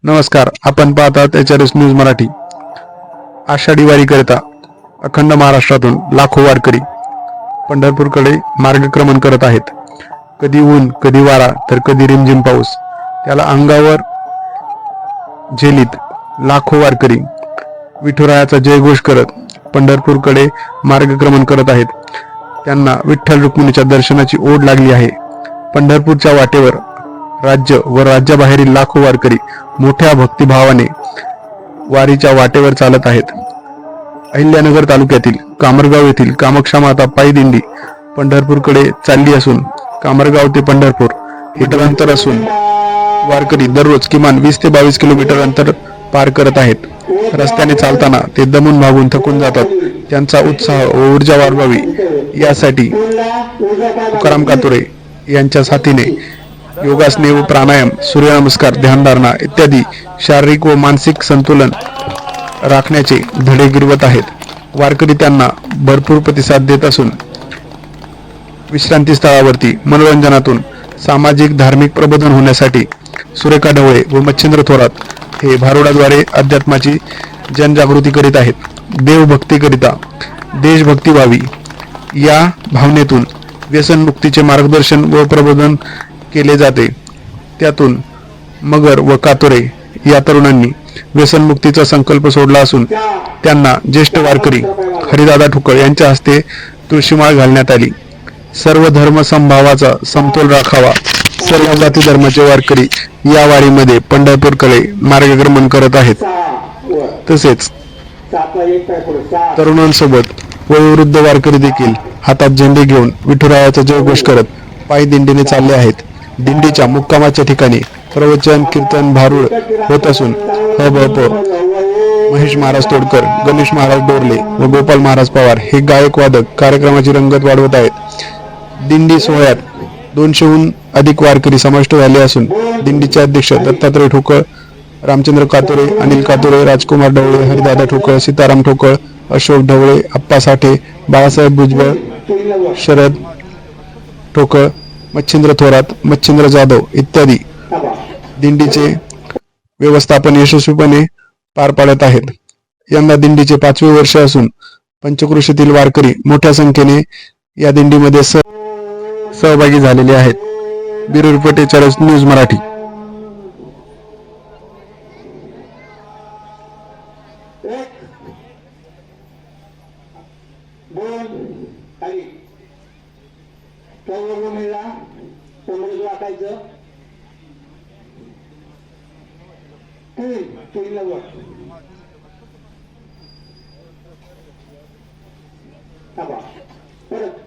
नमस्कार, आपण पाहतात एचआरएस न्यूज मराठी। आषाढी वारी करिता अखंड महाराष्ट्रातून लाखो वारकरी पंढरपूरकडे मार्गक्रमण करत आहेत। कधी ऊन, कधी वारा, तर कधी रिमझिम पाऊस, त्याला अंगावर झेलीत लाखो वारकरी विठुरायाचा जयघोष करत पंढरपूरकडे मार्गक्रमण करत आहेत। त्यांना विठ्ठल रुक्मिणीच्या दर्शनाची ओढ लागली आहे। पंढरपूरच्या वाटेवर राज्य व राज्याबाहेरील लाखो वारकरी मोठ्या भक्तिभावाने वारीच्या वाटेवर चालत आहेत। अहिल्यानगर तालुक्यातील कामरगाव येथील कामाक्षा माता पायी दिंडी पंढरपूरकडे चालली असून कामरगाव ते पंढरपूर हे अंतर असून वारकरी दररोज किमान 20 ते 22 किलोमीटर अंतर पार करत आहेत। रस्त्याने चालताना ते दमून भागून थकून जातात। त्यांचा उत्साह व ऊर्जा वाढवावी यासाठी तुकाराम कातुरे यांच्या साथीने योगासने व प्राणायाम, सूर्यनमस्कार, ध्यानधारणा इत्यादी शारीरिक व मानसिक संतुलन राखण्याचे धडे गिरवत आहेत। वारकरी त्यांना भरपूर प्रतिसाद देत असून विश्रांती स्थळावरती मनोरंजनातून सामाजिक धार्मिक प्रबोधन होण्यासाठी सुरेखा ढवळे व मच्छिंद्र थोरात हे भारुडाद्वारे अध्यात्माची जनजागृती करीत आहेत। देवभक्तीकरिता देशभक्ती व्हावी या भावनेतून व्यसनमुक्तीचे मार्गदर्शन व प्रबोधन केले जाते। त्यातून मगर व कातोरे या तरुणांनी व्यसनमुक्तीचा संकल्प सोडला असून त्यांना ज्येष्ठ वारकरी हरिदादा ठुकळ यांच्या हस्ते तुळशीमाळ घालण्यात आली। सर्व धर्म समभावाचा समतोल राखावा। सर्व जाती धर्माचे वारकरी या वारीमध्ये पंढरपूरकडे मार्गक्रमण करत आहेत। तसेच तरुणांसोबत वयोवृद्ध वारकरी देखील हातात झेंडे घेऊन विठुरायाचा जयघोष करत पायी दिंडीने चालले आहेत। दिंडीच्या मुक्कामाच्या ठिकाणी प्रवचन, कीर्तन, भारुड होत असून हब महेश महाराज तोडकर, गणेश महाराज डोरले व गोपाल महाराज पवार हे गायक वादक कार्यक्रमाची रंगत वाढवत आहेत। दिंडी सोहळ्यात 200हून अधिक वारकरी समाविष्ट झाले असून दिंडीचे अध्यक्ष दत्तात्रय ठोकळ, रामचंद्र कातोरे, अनिल कातोरे, राजकुमार ढवळे, हरिदादा ठोकळ, सीताराम ठोकळ, अशोक ढवळे, अप्पा साठे, बाळासाहेब भुजबळ, शरद ठोकळ, मच्छिंद्र थोरात, मच्छिंद्र जाधव इत्यादी दिंडीचे व्यवस्थापन यशस्वीपणे पार पाडत आहेत। यंदा दिंडीचे 5वे वर्ष असून पंचक्रोशीतील वारकरी मोठ्या संख्येने या दिंडीमध्ये सहभागी झालेले आहेत। Bureau report HRs news Marathi. परत